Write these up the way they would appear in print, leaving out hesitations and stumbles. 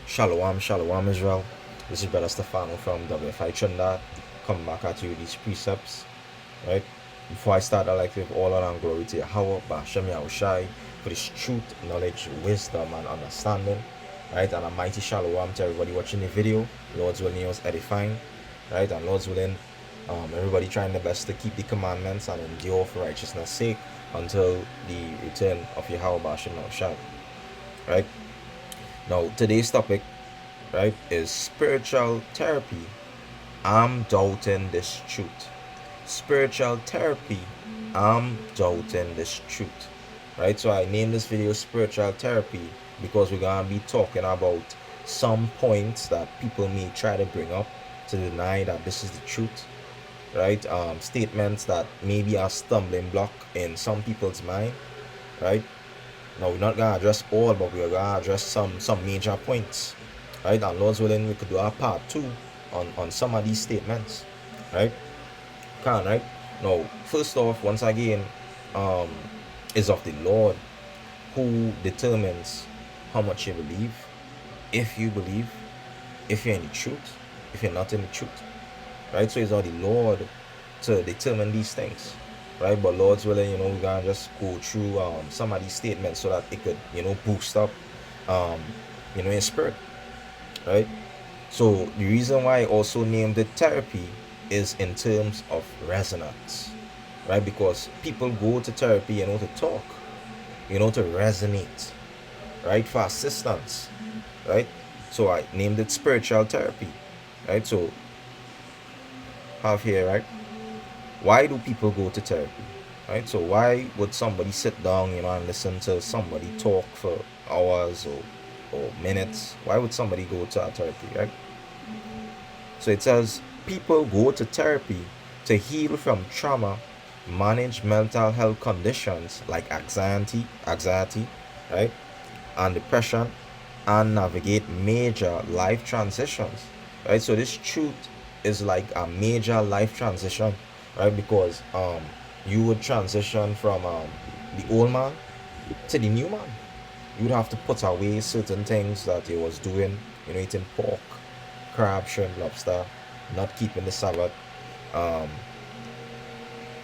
Shalom, shalom Israel. This is Brother Stefano from WFI Trinidad. Come back at you with these precepts, right? Before I start, I'd like to give all honor and glory to Yahweh, Ba'ashem Yahushai, for this truth, knowledge, wisdom, and understanding, right? And a mighty shalom to everybody watching the video. Lord's willing, it was edifying, right? And Lord's willing, everybody trying their best to keep the commandments and endure for righteousness' sake until the return of Yahweh, Ba'ashem Yahushai, right? Now, today's topic, right, is spiritual therapy. I'm doubting this truth. Spiritual therapy. I'm doubting this truth. Right? So I named this video Spiritual Therapy because we're gonna be talking about some points that people may try to bring up to deny that this is the truth. Right? Statements that maybe are stumbling block in some people's mind. Right? Now we're not gonna address all, but we're gonna address some major points, right? And Lord's willing, we could do a part two on some of these statements, right? Right? Now, first off, once again, is of the Lord who determines how much you believe, if you believe, if you're in the truth, if you're not in the truth, right? So it's of the Lord to determine these things, right? But Lord's willing, we're gonna just go through some of these statements so that it could, boost up, your spirit, right? So the reason why I also named it therapy is in terms of resonance, right? Because people go to therapy, to talk, to resonate, right? For assistance, right? So I named it spiritual therapy, right? So have here, right? Why do people go to therapy, right? So why would somebody sit down, and listen to somebody talk for hours or minutes? Why would somebody go to a therapy, right? So it says people go to therapy to heal from trauma, manage mental health conditions like anxiety, right, and depression, and navigate major life transitions, right? So this truth is like a major life transition, right? Because you would transition from the old man to the new man. You would have to put away certain things that you was doing, eating pork, crab, shrimp, lobster, not keeping the Sabbath,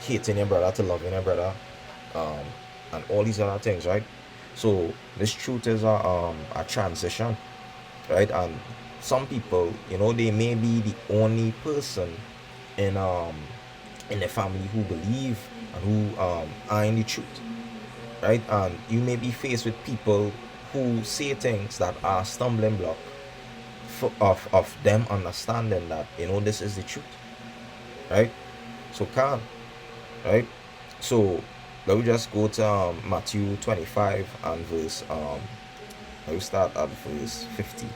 hating your brother to loving your brother, and all these other things, right? So this truth is a transition, right? And some people, they may be the only person in the family who believe and who are in the truth, right? And you may be faced with people who say things that are stumbling block of them understanding that this is the truth, right? So right? So let me just go to Matthew 25 and verse let me start at verse 50,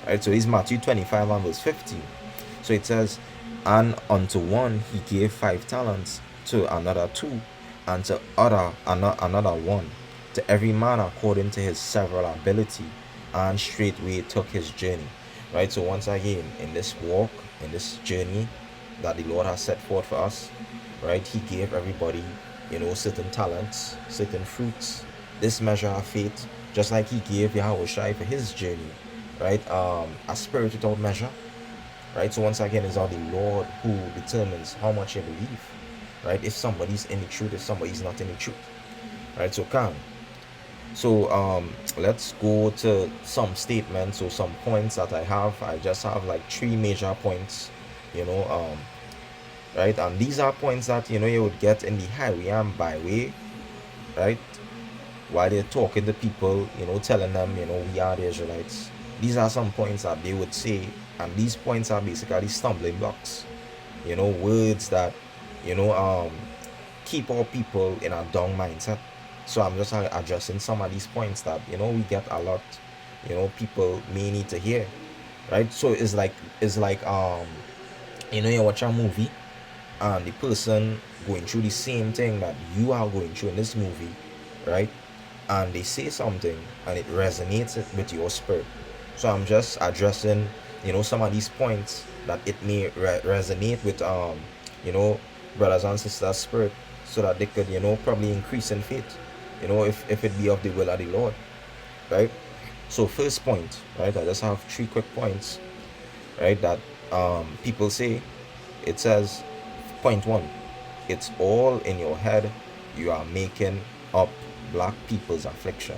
right? So it's Matthew 25 and verse 50. So it says, and unto one he gave 5 talents, to another 2, and to another 1, to every man according to his several ability, and straightway took his journey, right? So once again, in this walk, in this journey that the Lord has set forth for us, right, he gave everybody, certain talents, certain fruits, this measure of faith, just like he gave Yahushua for his journey, right? A spirit without measure, right? So once again, it's all the Lord who determines how much you believe, right? If somebody's in the truth, if somebody's not in the truth, right? So let's go to some statements or some points that I have. I just have like 3 major points, right? And these are points that you would get in the highway and byway, right? While they're talking to people, telling them, we are the Israelites. These are some points that they would say, and these points are basically stumbling blocks, words that keep our people in a down mindset. So I'm just addressing some of these points that we get a lot, people may need to hear, right? So it's like you watch a movie and the person going through the same thing that you are going through in this movie, right? And they say something and it resonates with your spirit. So I'm just addressing some of these points that it may resonate with brothers and sisters spirit, so that they could probably increase in faith, if it be of the will of the Lord, right? So first point, right? I just have 3 quick points, right? That people say. It says, point one, it's all in your head. You are making up black people's affliction,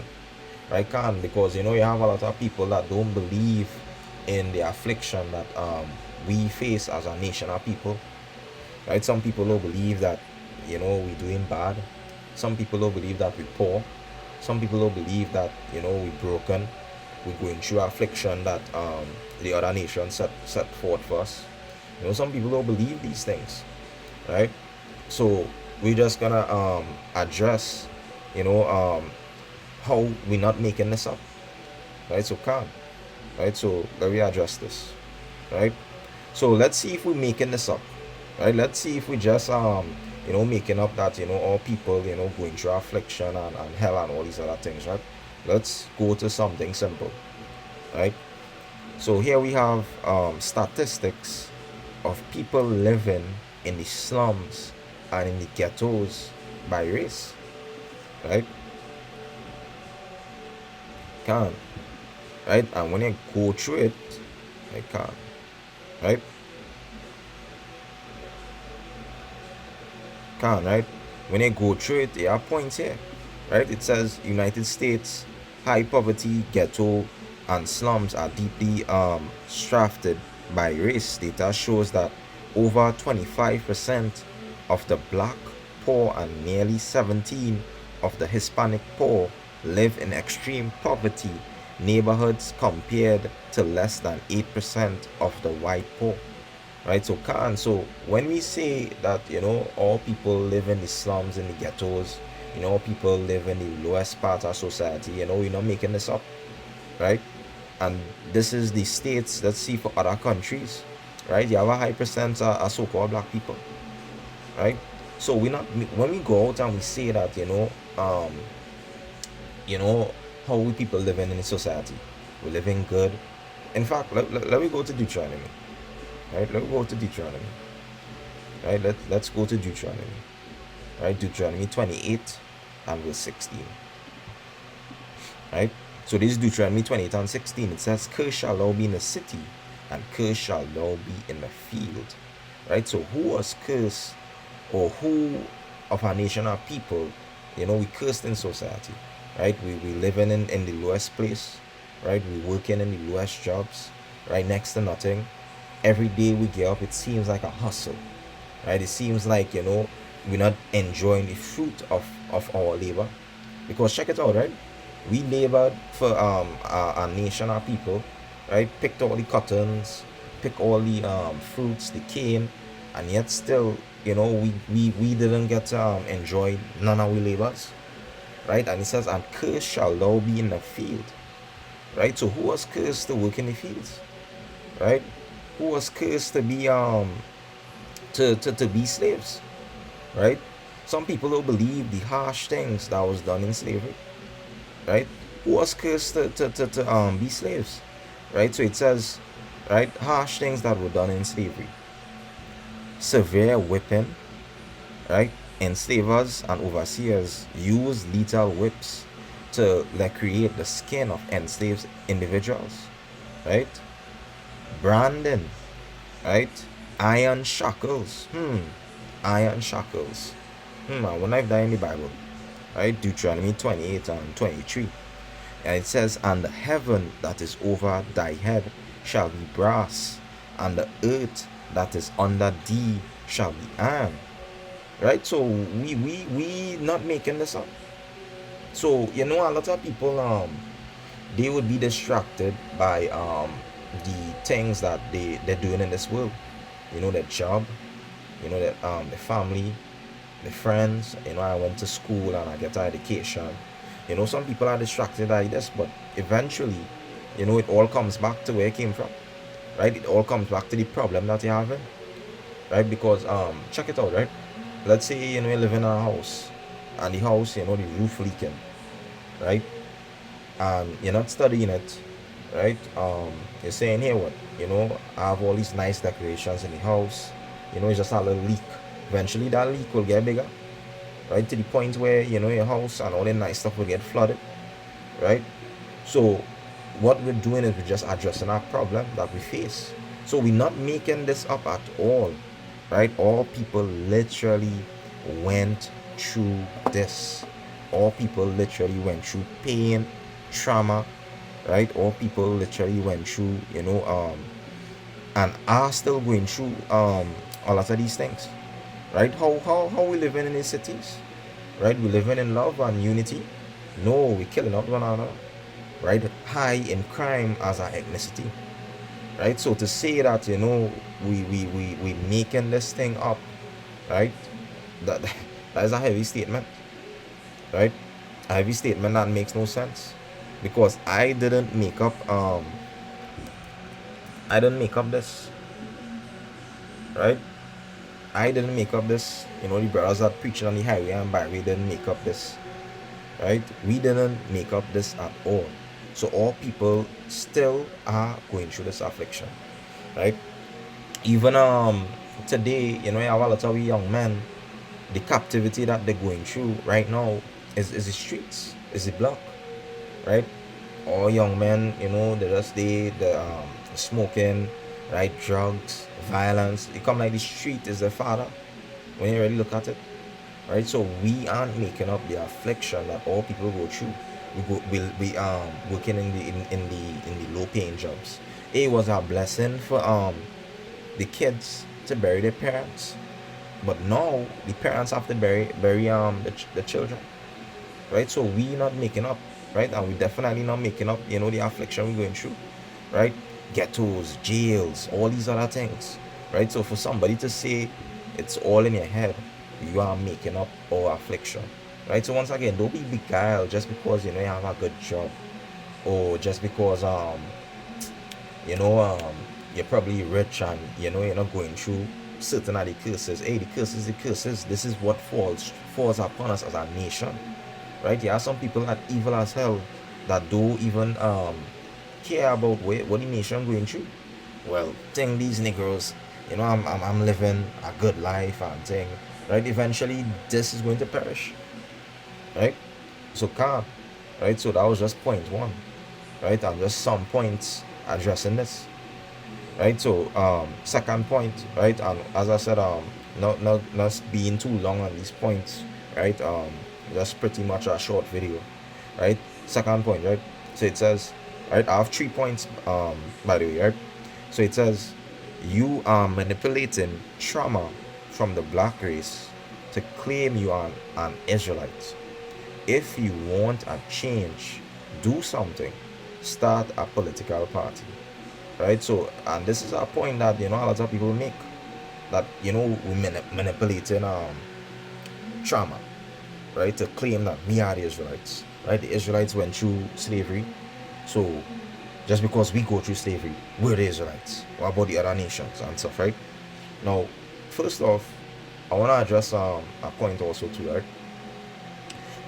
right? Can Because you have a lot of people that don't believe in the affliction that we face as a nation of people, right? Some people don't believe that we're doing bad. Some people don't believe that we're poor. Some people don't believe that we're broken. We're going through affliction that the other nations set forth for us. Some people don't believe these things, right? So we're just gonna address you know how we're not making this up, right? So calm, right? So let me address this, right? So let's see if we're making this up, right? Let's see if we just making up that all people going through affliction and hell and all these other things, right? Let's go to something simple, right? So here we have statistics of people living in the slums and in the ghettos by race, right? Can Right? And when you go through it, I can, right? Right? When you go through it, there are points here, right? It says United States, high poverty, ghetto, and slums are deeply stratified by race. Data shows that over 25% of the black poor and nearly 17% of the Hispanic poor live in extreme poverty neighborhoods compared to less than 8% of the white poor, right? So when we say that all people live in the slums, in the ghettos, people live in the lowest part of society, we're not making this up, right? And this is the states. Let's see for other countries, right? You have a high percent of so-called black people, right? So we not when we go out and we say that how we people living in the society, we're living good. In fact, let me go to Deuteronomy, right? Let me go to Deuteronomy, right? Let's go to Deuteronomy, right? Deuteronomy 28 and verse 16, right? So this is Deuteronomy 28 and 16. It says, "Cursed shall thou be in the city, and cursed shall thou be in the field," right? So who was cursed, or who of our nation of people, we cursed in society, right? We living in the lowest place, right? We working in the lowest jobs, right? Next to nothing. Every day we get up, it seems like a hustle, right? It seems like we're not enjoying the fruit of our labor, because check it out, right? We labored for our nation, our people, right? Picked all the cottons, picked all the fruits, the cane, and yet still we didn't get to enjoy none of our labors, right? And it says, "And cursed shall thou be in the field," right? So who was cursed to work in the fields, right? Who was cursed to be to be slaves, right? Some people don't believe the harsh things that was done in slavery, right? Who was cursed to be slaves, right? So it says, right, harsh things that were done in slavery: severe whipping, right? Enslavers and overseers use lethal whips to create the skin of enslaved individuals, right? Branding, right? Iron shackles. Iron shackles. I wonder if that in the Bible, right? Deuteronomy 28 and 23. And it says, "And the heaven that is over thy head shall be brass, and the earth that is under thee shall be iron." Right? So we not making this up. So a lot of people they would be distracted by the things that they're doing in this world. Their job, that the family, the friends. I went to school and I get an education. Some people are distracted by this, but eventually, it all comes back to where it came from, right? It all comes back to the problem that you're having, right? Because check it out, right? Let's say you live in a house, and the house, the roof leaking, right? And you're not studying it, right? You're saying, "Here, what? I have all these nice decorations in the house. It's just a little leak. Eventually, that leak will get bigger, right? To the point where your house and all the nice stuff will get flooded, right? So what we're doing is we're just addressing our problem that we face. So we're not making this up at all, right? All people literally went through this. All people literally went through pain, trauma, right? All people literally went through, and are still going through a lot of these things, right? How we living in these cities, right? We living in love and unity. No, we killing out one another, right? High in crime as our ethnicity, right? So to say that we making this thing up, right? That that is a heavy statement, right? A heavy statement that makes no sense, because I didn't make up this, right? I didn't make up this. The brothers that preaching on the highway and byway didn't make up this, right? We didn't make up this at all. So all people still are going through this affliction, right? Even today, you have a lot of young men. The captivity that they're going through right now is the streets, is the block, right? All young men, they just the smoking, right? Drugs, violence. They come like the street is their father when you really look at it, right? So we aren't making up the affliction that all people go through. We working in the low paying jobs. It was a blessing for the kids to bury their parents, but now the parents have to bury the children, right? So we not making up, right? And we definitely not making up, the affliction we're going through, right? Ghettos, jails, all these other things, right? So for somebody to say it's all in your head, you are making up our affliction, right? So once again, don't be beguiled just because you have a good job, or just because you know you're probably rich and you're not going through certain of the curses. Hey, the curses, this is what falls upon us as a nation, right? There are some people that evil as hell that don't even care about what the nation going through. Well, think these Negroes, I'm living a good life and thing, right? Eventually this is going to perish, right? So calm, right? So that was just point one, right? And just some points addressing this, right? So second point, right? And as I said, not being too long on these points, right? Just pretty much a short video, right? Second point, right? So it says, right, I have 3 points by the way, right? So it says you are manipulating trauma from the black race to claim you are an Israelite. If you want a change, do something. Start a political party, right? So, and this is a point that a lot of people make, that we manipulating trauma, right, to claim that we are the Israelites, right? The Israelites went through slavery, so just because we go through slavery, we're the Israelites. What about the other nations and stuff, right? Now, first off, I want to address a point also too, right?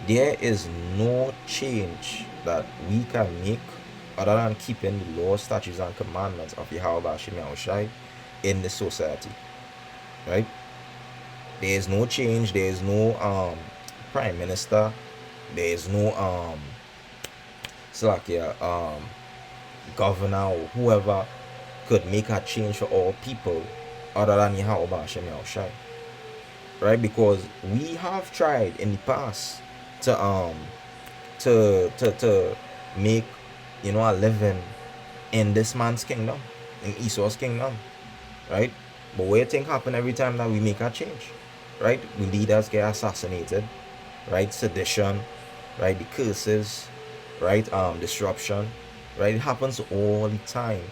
There is no change that we can make other than keeping the laws, statutes, and commandments of Yahweh Hashem Yahushai in the society, right? There is no change. There is no prime minister. There is no governor or whoever could make a change for all people other than Yahweh Hashem Yahushai, right? Because we have tried in the past to make a living in this man's kingdom, in Esau's kingdom, right? But what do you think happen every time that we make a change, right? We leaders get assassinated, right? Sedition, right? The curses, right? Disruption, right? It happens all the time.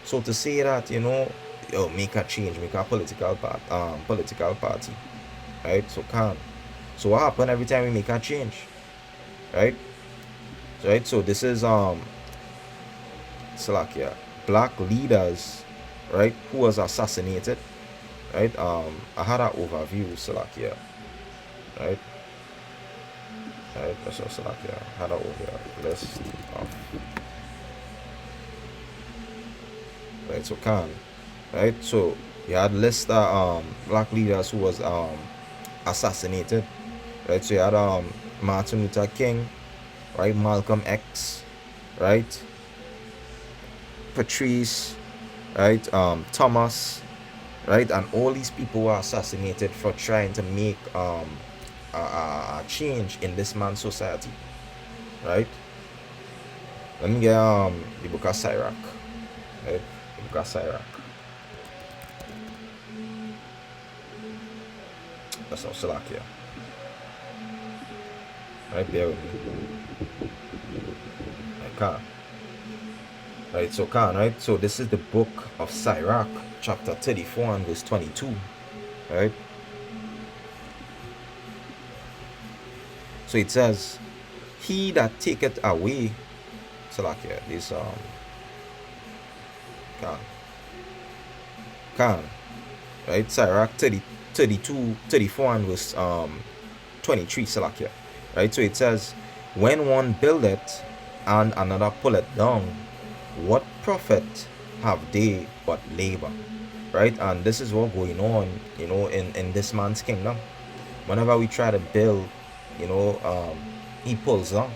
So to say that make a change, make a political party, right? So calm. So what happen every time we make a change, right? Right. So this is Salakia, black leaders, right, who was assassinated, right? I had an overview, Salakia, right? Right. So Salakia, I had an overview list of, right? So Khan, right? So you had list black leaders who was assassinated, right? So you had Martin Luther King, right? Malcolm X, right? Patrice, right? Thomas, right? And all these people were assassinated for trying to make a change in this man's society, right? Let me get the book of Sirach, right? The book of Sirach. That's not Slovakia. Right there with me. I can't. Right, so Khan, right? So this is the book of Sirach, chapter 34 and verse 22, right? So it says, he that taketh away, Salakia, this, Khan, right? Sirach 32, 34 and verse 23, Salakia, right? So it says, when one buildeth and another pulleth down, what profit have they but labor, right? And this is what going on, you know, in this man's kingdom. Whenever we try to build, you know, he pulls down,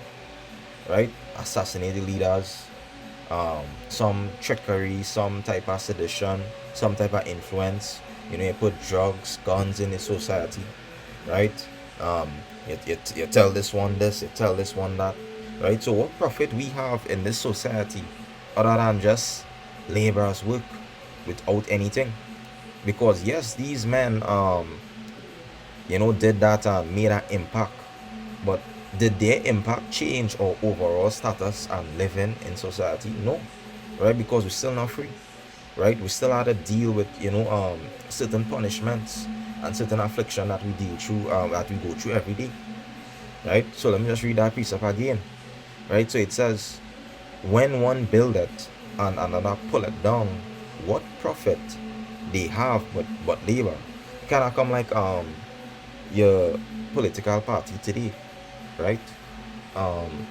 right? Assassinated leaders, some trickery, some type of sedition, some type of influence. You know, you put drugs, guns in the society, right? You tell this one this, you tell this one that, right? So what profit we have in this society other than just laborers work without anything? Because yes, these men you know, did that and made an impact, but did their impact change our overall status and living in society? No, right? Because we're still not free, right? We still have to deal with, you know, certain punishments and certain affliction that we deal through, that we go through every day, right? So let me just read that precept again, right? So it says, when one buildeth and another pulleth down, what profit they have but labor? It cannot come like your political party today, right?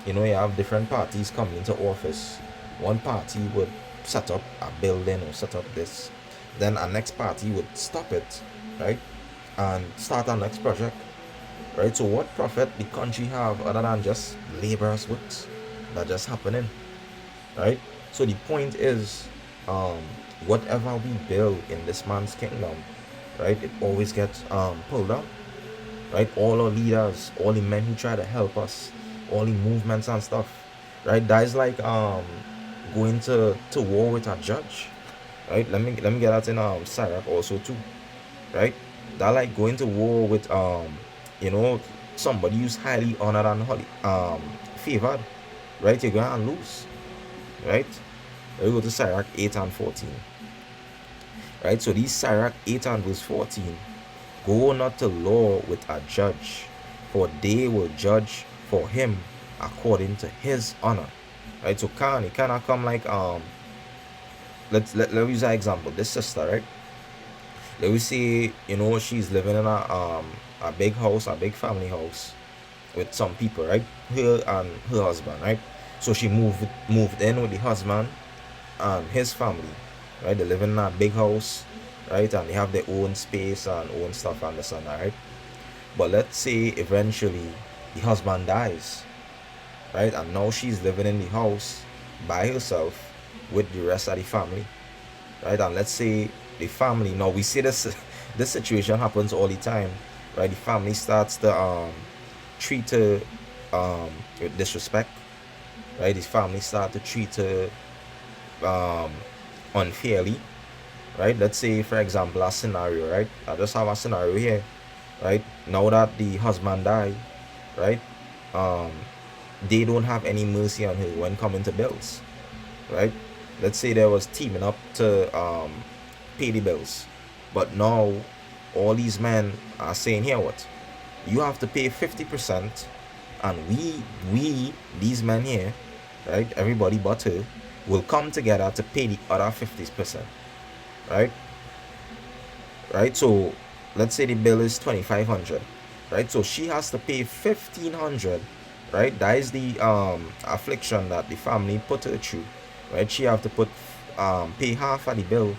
You know, you have different parties coming into office. One party would set up a building or set up this, then a next party would stop it, right, and start a next project, right? So what profit the country have other than just laborers' works that just happening, right? So the point is, whatever we build in this man's kingdom, right, it always gets pulled down, right? All our leaders, all the men who try to help us, all the movements and stuff, right? That is like going to war with a judge, right? Let me get that in Sirach also too, right? That like going to war with you know, somebody who's highly honored and favored, right? You're gonna lose, right? We go to Sirach 8 and 14, right? So these Sirach 8 and verse 14, go not to law with a judge, for they will judge for him according to his honor, right? So it cannot come like let's use an example. This sister, right? Let me say, you know, she's living in a big house, a big family house with some people, right? Her and her husband, right? So she moved in with the husband and his family, right? They live in a big house, right? And they have their own space and own stuff and this and that, right? But let's say eventually the husband dies, right? And now she's living in the house by herself with the rest of the family, right? And let's say the family, now we see this situation happens all the time, right? The family starts to treat her with disrespect, right? The family start to treat her unfairly, right? Let's say, for example, a scenario, right? I just have a scenario here, right? Now that the husband died, right? They don't have any mercy on her when coming to bills, right? Let's say there was teaming up to pay the bills, but now all these men are saying, here what, you have to pay 50%, and we these men here, right, everybody but her, will come together to pay the other 50%, right? So let's say the bill is 2,500, right? So she has to pay 1,500, right? That is the affliction that the family put her through, right? She have to pay half of the bill,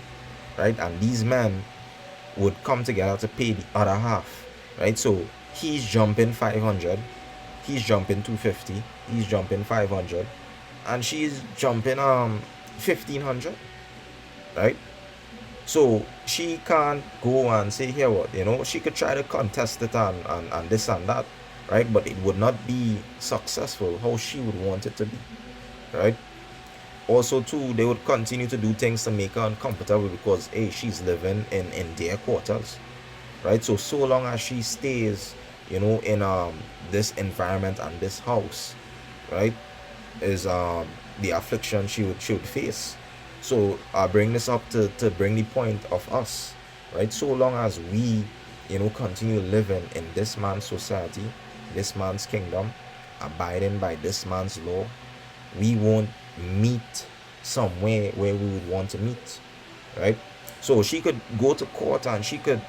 right? And these men would come together to pay the other half, right? So he's jumping 500, he's jumping 250, he's jumping 500, and she's jumping 1500, right? So she can't go and say, here what, she could try to contest it and this and that, right? But it would not be successful how she would want it to be, right? Also too, they would continue to do things to make her uncomfortable because, hey, she's living in their quarters, right? So long as she stays, in this environment and this house, right, is the affliction she would face. So I bring this up to bring the point of us, right? So long as we, continue living in this man's society, this man's kingdom, abiding by this man's law, we won't meet somewhere where we would want to meet, right? So she could go to court and she could,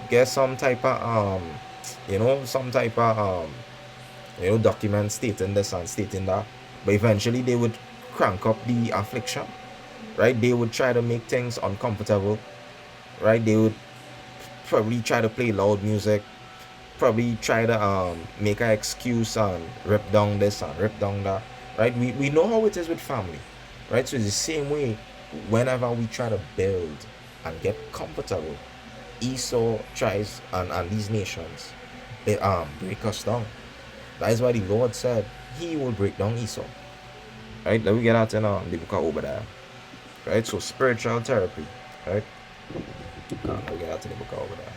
get some type of some type of document stating this and stating that, but eventually they would crank up the affliction, right? They would try to make things uncomfortable, right? They would probably try to play loud music, probably try to make an excuse and rip down this and rip down that, right? We know how it is with family, right? So it's the same way whenever we try to build and get comfortable, Esau tries and these nations, they break us down. That is why the Lord said he will break down Esau, right? Let me get out in the book of Obadiah, right? So spiritual therapy, right? Let me get out to the book of Obadiah,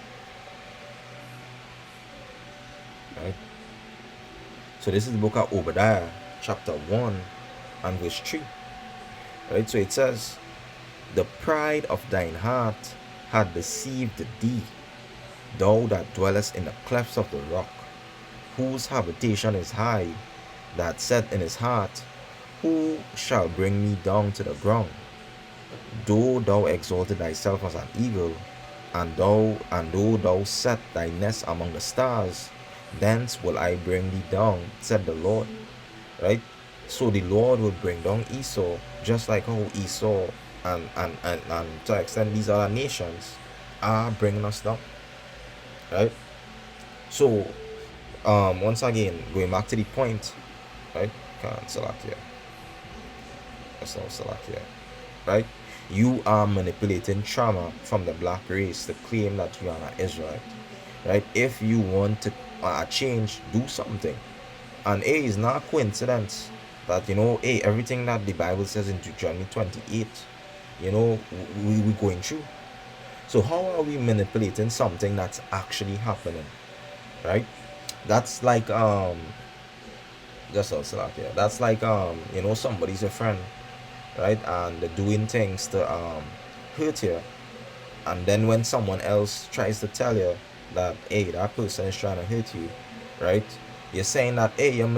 right? So this is the book of Obadiah, chapter 1 and verse 3, right? So it says, the pride of thine heart had deceived thee, thou that dwellest in the clefts of the rock, whose habitation is high, that said in his heart, who shall bring me down to the ground? Though thou exalted thyself as an eagle, and though thou set thy nest among the stars, thence will I bring thee down, said the Lord. Right? So the Lord will bring down Esau, just like how Esau and to extend these other nations are bringing us down. Right? So once again, going back to the point, right? Can't select here. Let's not select here. Right? You are manipulating trauma from the black race to claim that you are an Israelite. Right? If you want to change, do something. And it's not a coincidence that, everything that the Bible says in Deuteronomy 28, we're going through. So how are we manipulating something that's actually happening? Right? That's like just also like, yeah, that's like somebody's a friend, right, and they're doing things to hurt you, and then when someone else tries to tell you that, hey, that person is trying to hurt you, right, you're saying that, hey, you're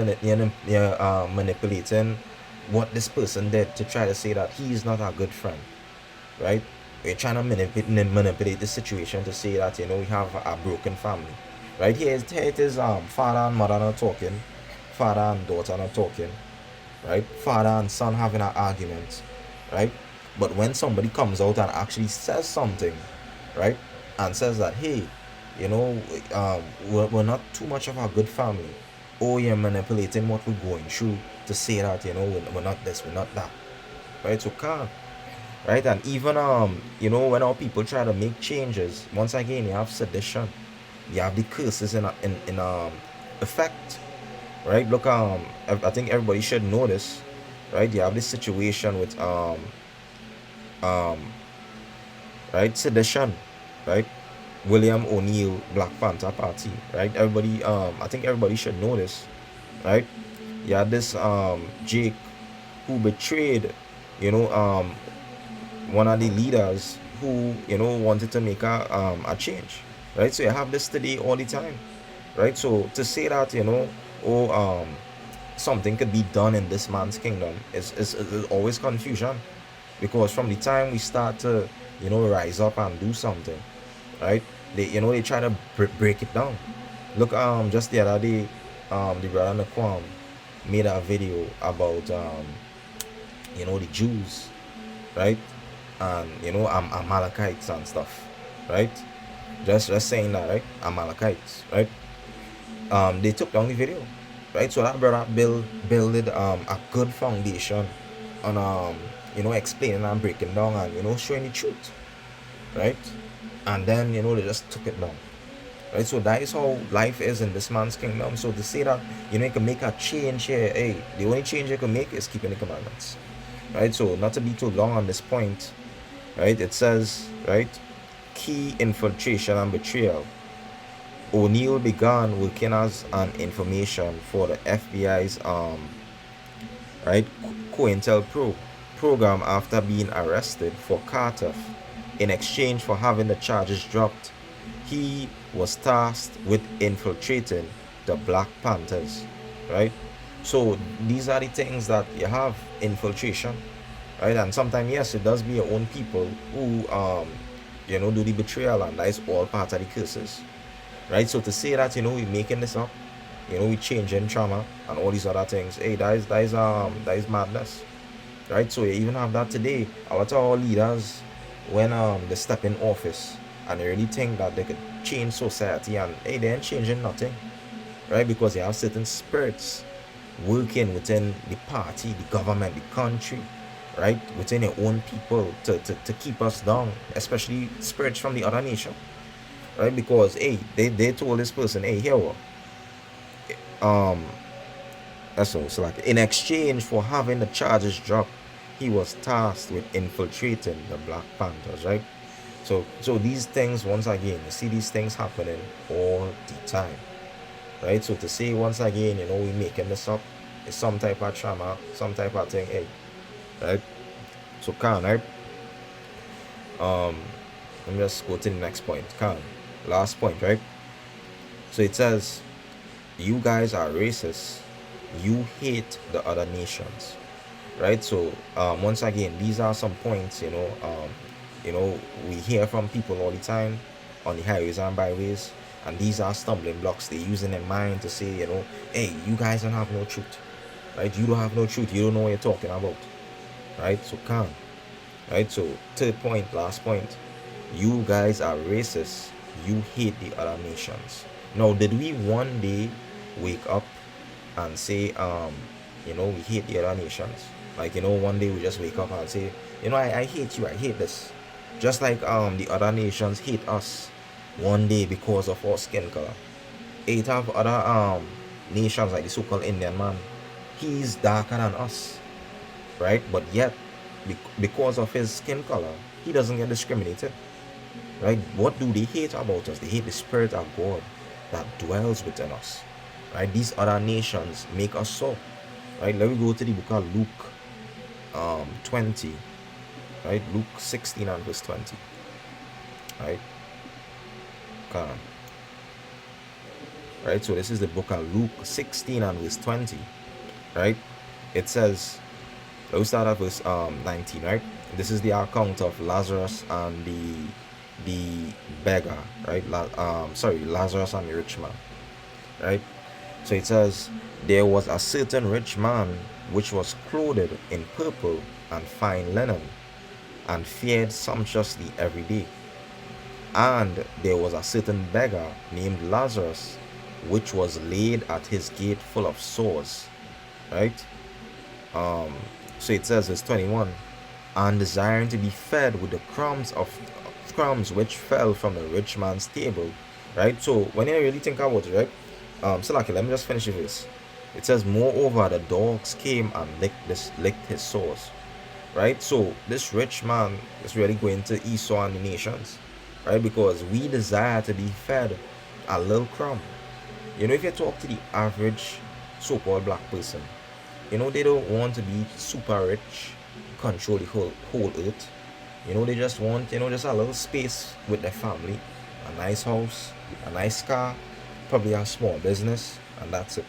manipulating what this person did to try to say that he's not a good friend, right? You're trying to manipulate the situation to say that, we have a broken family, right? Here it is, father and mother not talking, father and daughter not talking, right? Father and son having an argument, right? But when somebody comes out and actually says something, right, and says that, hey, we're not too much of a good family, or you're manipulating what we're going through to say that, we're not this, we're not that, right? So calm, right? And even when our people try to make changes, once again, you have sedition, you have the curses in effect, right? Look, I think everybody should know this, right? You have this situation with right, sedition, right? William O'Neill, Black Panther Party, right? Everybody, I think everybody should know this, right? You had this Jake who betrayed, one of the leaders who, wanted to make a change, right? So you have this today all the time, right? So to say that, something could be done in this man's kingdom is always confusion, because from the time we start to, rise up and do something, right, they try to break it down. Look, just the other day, the brother Naquam made a video about the Jews, right, and Amalekites and stuff, right? Just saying that, right? Amalekites, right? They took down the video, right? So that brother builded a good foundation on explaining and breaking down and showing the truth, right? And then they just took it down, right? So that is how life is in this man's kingdom. So to say that you can make a change here, hey, the only change you can make is keeping the commandments, right? So not to be too long on this point, right? It says, right, key infiltration and betrayal. O'Neill began working as an information for the FBI's right, COINTELPRO program after being arrested for Carter. In exchange for having the charges dropped, he was tasked with infiltrating the Black Panthers, right? So these are the things that you have: infiltration, right? And sometimes, yes, it does be your own people who do the betrayal, and that is all part of the curses, right? So to say that we're making this up, we changing trauma and all these other things, hey, that is madness, right? So you even have that today. A lot of our leaders, when they step in office and they really think that they could change society, and hey, they ain't changing nothing, right? Because they have certain spirits working within the party, the government, the country, right, within their own people to keep us down, especially spirits from the other nation, right? Because hey, they told this person, hey, here what, that's all. So like, in exchange for having the charges dropped, he was tasked with infiltrating the Black Panthers, right? So these things, once again, you see these things happening all the time, right? So to say once again, we making this up, it's some type of trauma, some type of thing, hey, right? So right? Let me just go to the next point. Last point, right? So it says, you guys are racist. You hate the other nations, right? So once again, these are some points, we hear from people all the time on the highways and byways, and these are stumbling blocks they use in their mind to say, hey, you guys don't have no truth, right? You don't have no truth. You don't know what you're talking about, right? So right? So third point, last point, you guys are racist. You hate the other nations. Now, did we one day wake up and say, we hate the other nations? Like, one day we just wake up and say, I hate you, I hate this. Just like the other nations hate us one day because of our skin color. Eight of other nations, like the so-called Indian man, he's darker than us, right? But yet, because of his skin color, he doesn't get discriminated, right? What do they hate about us? They hate the Spirit of God that dwells within us, right? These other nations make us so, right? Let me go to the book of Luke 20, right? Luke 16 and verse 20, right? Right, so this is the book of Luke 16 and verse 20, right? It says, let's start at verse 19, right? This is the account of Lazarus and the beggar, right? Lazarus and the rich man, right? So it says, there was a certain rich man which was clothed in purple and fine linen, and fared sumptuously every day. And there was a certain beggar named Lazarus, which was laid at his gate full of sores, right? So it says, verse 21, and desiring to be fed with the crumbs which fell from the rich man's table, right? So when you really think about it, right? So like, let me just finish this. It says, moreover, the dogs came and licked his sores, right? So this rich man is really going to Esau and the nations, right? Because we desire to be fed a little crumb. If you talk to the average so-called black person, they don't want to be super rich, control the whole earth. They just want, just a little space with their family, a nice house, a nice car, probably a small business, and that's it.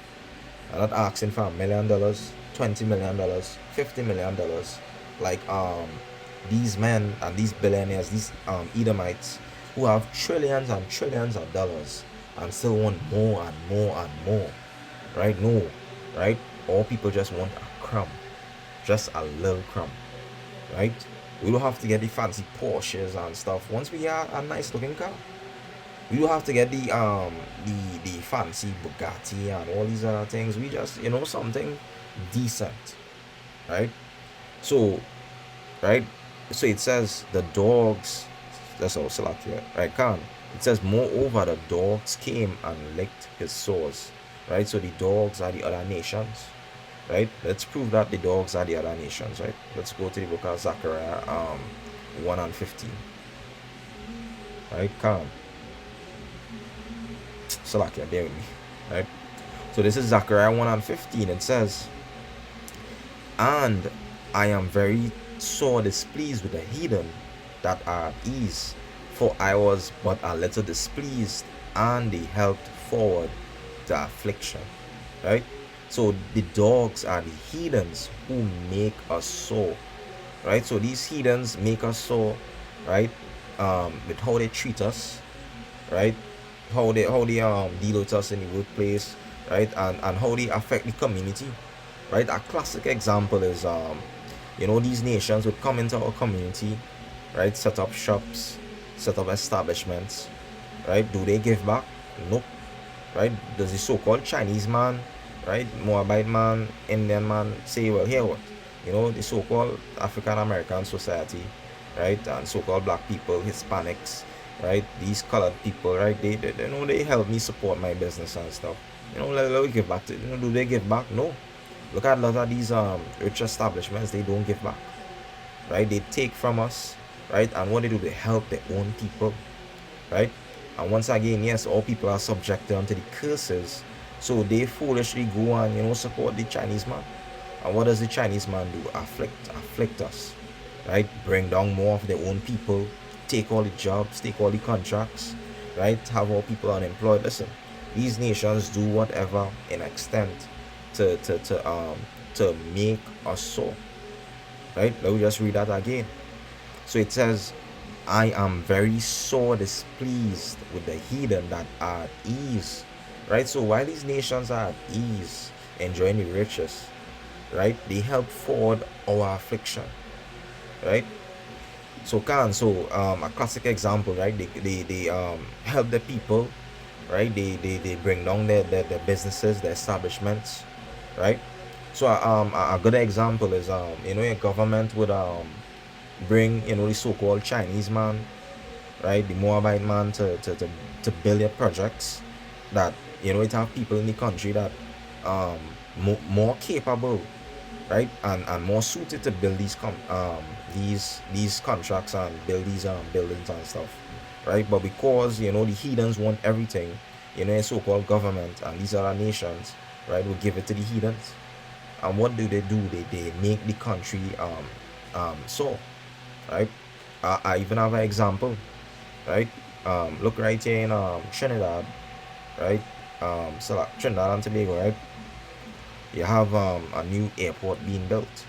I'm not asking for $1 million, $20 million, $50 million, like these men and these billionaires, these Edomites, who have trillions and trillions of dollars and still want more and more and more, right? No, right? All people just want a crumb, just a little crumb, right? We don't have to get the fancy Porsches and stuff. Once we have a nice looking car, we don't have to get the fancy Bugatti and all these other things. We just something decent, right? So right? So it says the dogs, that's all select here, right? Can it says moreover the dogs came and licked his sores, right? So the dogs are the other nations, right? Let's prove that the dogs are the other nations, right? Let's go to the book of Zechariah 1 and 15, right? Can select here, bear with me, right? So this is Zechariah 1 and 15. It says, and I am very sore displeased with the heathen that are at ease, for I was but a little displeased, and they helped forward the affliction. Right? So the dogs are the heathens who make us sore. Right? So these heathens make us sore, right? With how they treat us, right? How they deal with us in the workplace, right? And how they affect the community, right? A classic example is these nations would come into our community, right? Set up shops, set up establishments, right? Do they give back? Nope. Right? Does the so-called Chinese man, right, Moabite man, Indian man say, well, here what? The so-called African American society, right, and so-called black people, Hispanics, right, these colored people, right, they help me support my business and stuff. Let me give back to, do they give back? No. Look at a lot of these rich establishments, they don't give back, right? They take from us, right? And what they do, they help their own people, right? And once again, yes, all people are subjected unto the curses, so they foolishly go and support the Chinese man. And what does the Chinese man do? Afflict us, right? Bring down more of their own people, take all the jobs, take all the contracts, right? Have all people unemployed. Listen, these nations do whatever in extent to make us so, right? Let me just read that again. So it says, I am very sore displeased with the heathen that are at ease, right? So while these nations are at ease, enjoying the riches, right, they help forward our affliction, right? So a classic example, right? They help the people, right? They bring down their businesses, their establishments, right? So a good example is your government would bring the so-called Chinese man, right, the Moabite man to build their projects that it have people in the country that more capable, right, and more suited to build these contracts and build these buildings and stuff, right? But because the heathens want everything, a so-called government and these other nations, right, will give it to the heathens. And what do? They make the country so, right? I even have an example, right? Look right here in Trinidad, right? So like Trinidad and Tobago, right? You have a new airport being built,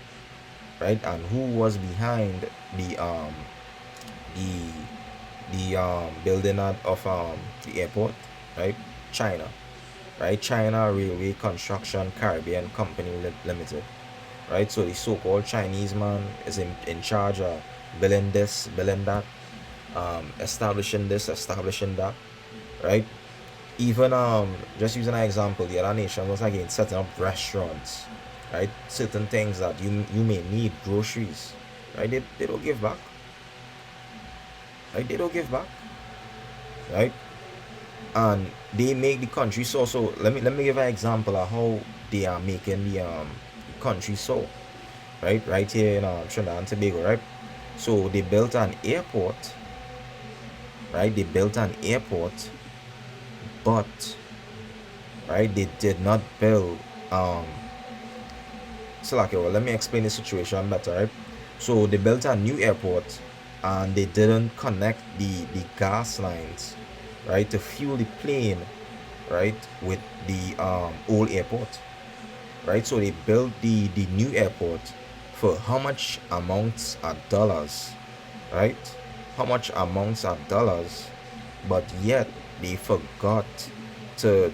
right? And who was behind the building of the airport, right? China, right? China Railway Construction Caribbean Company Limited, right? So the so-called Chinese man is in charge of building this, building that, establishing this, establishing that, right? Even just using an example, the other nation was again setting up restaurants, right? Certain things that you may need, groceries, right? They don't give back, right? They don't give back, right? And they make the country so. So let me give an example of how they are making the country so, right? Right here in Trinidad and Tobago, right? So they built an airport, right? They built an airport, but right, they did not build so like, well, let me explain the situation better, right? So they built a new airport and they didn't connect the gas lines, right, to fuel the plane, right, with the old airport, right? So they built the new airport for how much amounts of dollars, right? How much amounts of dollars, but yet they forgot to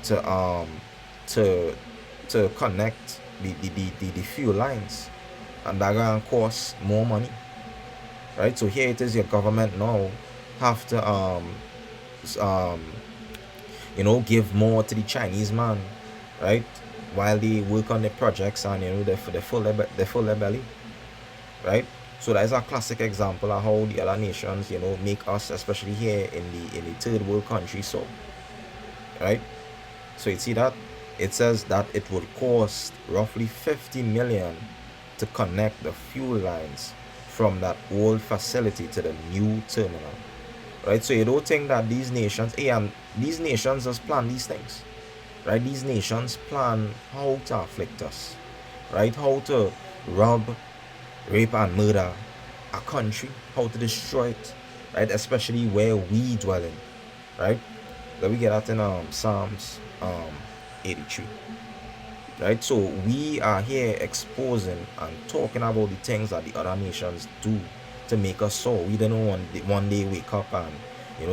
connect the fuel lines, and that gonna cost more money, right? So here it is, your government now have to give more to the Chinese man, right, while they work on the projects and they full their belly, right? So that is a classic example of how the other nations, make us, especially here in the third world country, so, right? So you see that it says that it would cost roughly 50 million to connect the fuel lines from that old facility to the new terminal, right? So you don't think that these nations, and these nations just plan these things, right? These nations plan how to afflict us, right? How to rob, rape, and murder a country, how to destroy it, right? Especially where we dwell in, right? Let me get that in Psalms 83. Right, so we are here exposing and talking about the things that the other nations do to make us so. We don't one day wake up and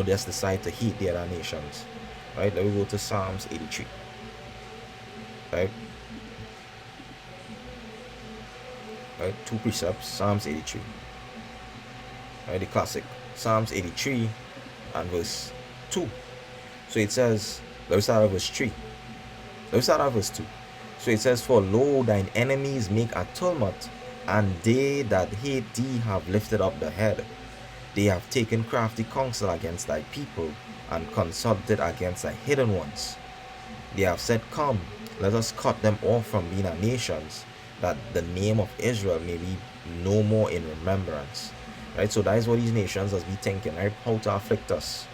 just decide to hate the other nations. Right, let me go to Psalms 83. Right, two precepts, Psalms 83. Right, the classic Psalms 83 and verse 2. So it says, let's start at verse 3. Let's start at verse 2. So it says, for lo, thine enemies make a tumult, and they that hate thee have lifted up the head. They have taken crafty counsel against thy people, and consulted against thy hidden ones. They have said, come, let us cut them off from being a nations, that the name of Israel may be no more in remembrance. Right, so that is what these nations must be thinking, right? How to afflict us,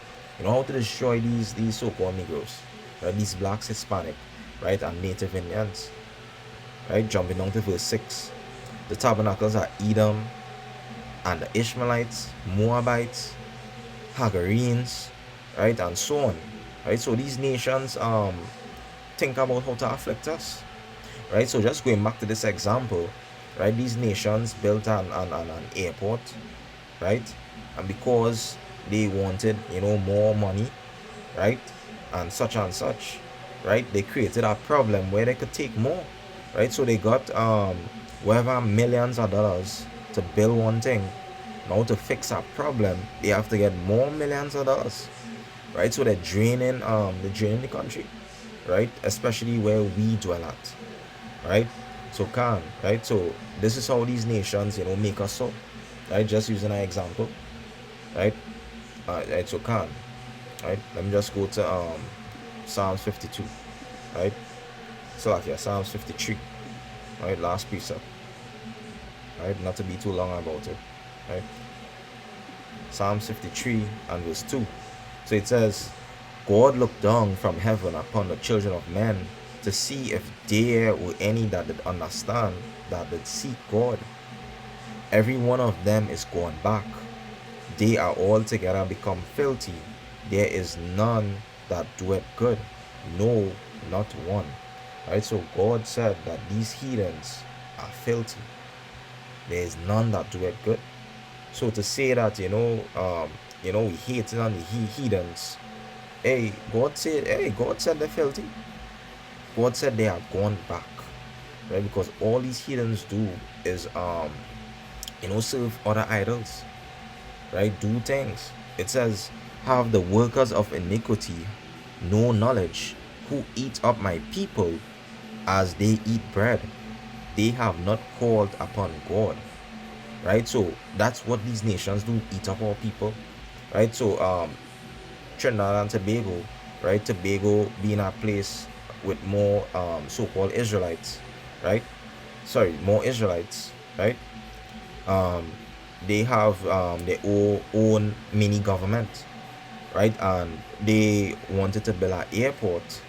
how to destroy these so-called Negroes, right? These blacks, Hispanic, right, and Native Indians. Right, jumping down to verse 6. The tabernacles are Edom and the Ishmaelites, Moabites, Hagarenes, right, and so on. Right, so these nations think about how to afflict us. Right, so just going back to this example, right, these nations built an airport, right, and because they wanted more money, right, and such, right, they created a problem where they could take more, right? So they got whatever millions of dollars to build one thing. Now to fix a problem, they have to get more millions of dollars, right? So they're draining the country, right? Especially where we dwell at, right? So right? So this is how these nations make us so, right? Just using an example, right? Right, so right? Let me just go to Psalms 52, right? So like, Psalms 53, right? Last precept, right? Not to be too long about it, right? Psalms 53 and verse 2. So it says, God looked down from heaven upon the children of men to see if there were any that did understand, that did seek God. Every one of them is gone back. They are altogether become filthy. There is none that doeth good, no, not one. Right, so God said that these heathens are filthy. There is none that doeth good. So to say that we hate on the heathens, God said they're filthy. God said they have gone back, right? Because all these heathens do is serve other idols, right? Do things. It says, have the workers of iniquity no knowledge, who eat up my people as they eat bread. They have not called upon God. Right? So that's what these nations do, eat up our people. Right? So Trinidad and Tobago, right? Tobago being a place with more so-called Israelites, right? More Israelites, right? They have their own mini government, right? And they wanted to build an airport,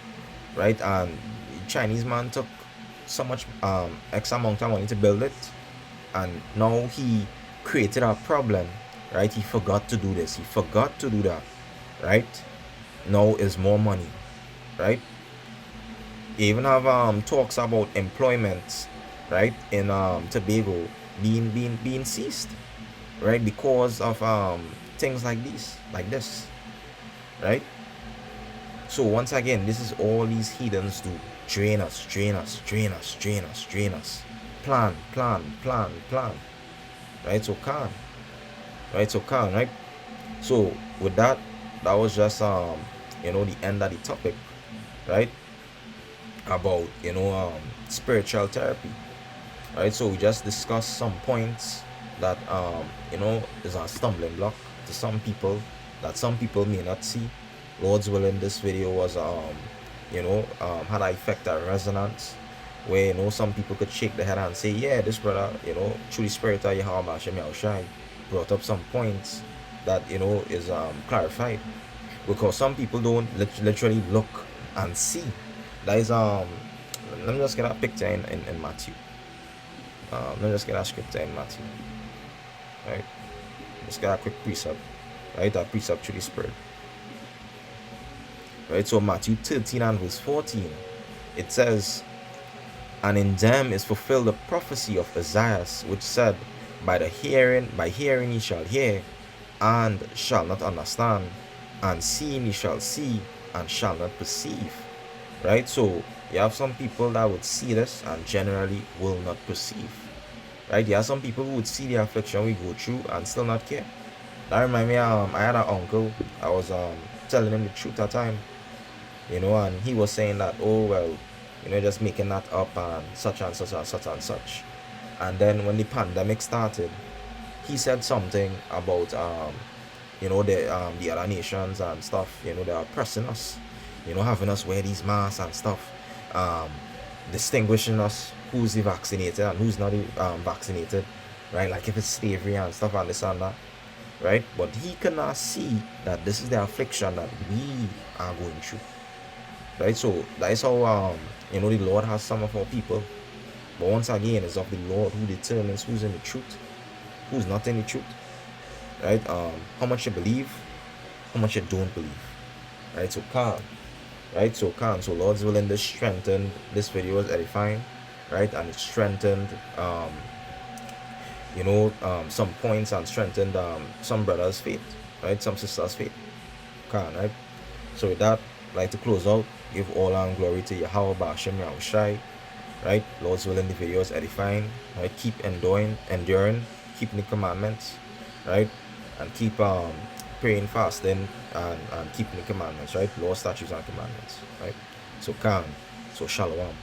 right? And the Chinese man took so much X amount of money to build it, and now he created a problem, right? He forgot to do this, he forgot to do that, right? Now is more money, right? They even have talks about employment, right, in Tobago being ceased, right, because of things like this, right? So once again, this is all these heathens do: drain us, plan, right? So right? So with that was just the end of the topic, right, about spiritual therapy, right? So we just discussed some points, that is a stumbling block to some people, that some people may not see. Lord's willing, this video was had an effect and resonance where some people could shake their head and say, yeah, this brother, through the spirit of Yahweh Hashem Yahushai, brought up some points that is clarified, because some people don't literally look and see. That is let me just get a picture in Matthew. Let me just get a scripture in Matthew. Right? Let's get a quick precept. Right? A precept through the spirit. Right? So Matthew 13 and verse 14, it says, and in them is fulfilled the prophecy of Isaiah, which said, by hearing ye shall hear, and shall not understand, and seeing ye shall see, and shall not perceive. Right? So you have some people that would see this and generally will not perceive. Right? There are some people who would see the affliction we go through and still not care. That reminds me, I had an uncle. I was telling him the truth at the time, and he was saying that, oh well, just making that up and such and such and such and such. And then when the pandemic started, he said something about the other nations and stuff, they are oppressing us, having us wear these masks and stuff, distinguishing us who's the vaccinated and who's not vaccinated, right? Like if it's slavery and stuff and this and that, right? But he cannot see that this is the affliction that we are going through, right? So that is how the Lord has some of our people. But once again, it's of the Lord who determines who's in the truth, who's not in the truth, right? How much you believe, how much you don't believe, right? So calm, right? So calm. So Lord's willing, this strengthened, this video was edifying, right? And it strengthened some points and strengthened some brothers' faith, right? Some sisters' faith. Calm, right? So with that, I'd like to close out. Give all and glory to Yahweh Hashem Yahushai, right? Lord's willing, the video is edifying, right? Keep enduring, keeping the commandments, right? And keep praying, fasting, and keeping the commandments, right? Law, statutes, and commandments, right? So calm. So shalom.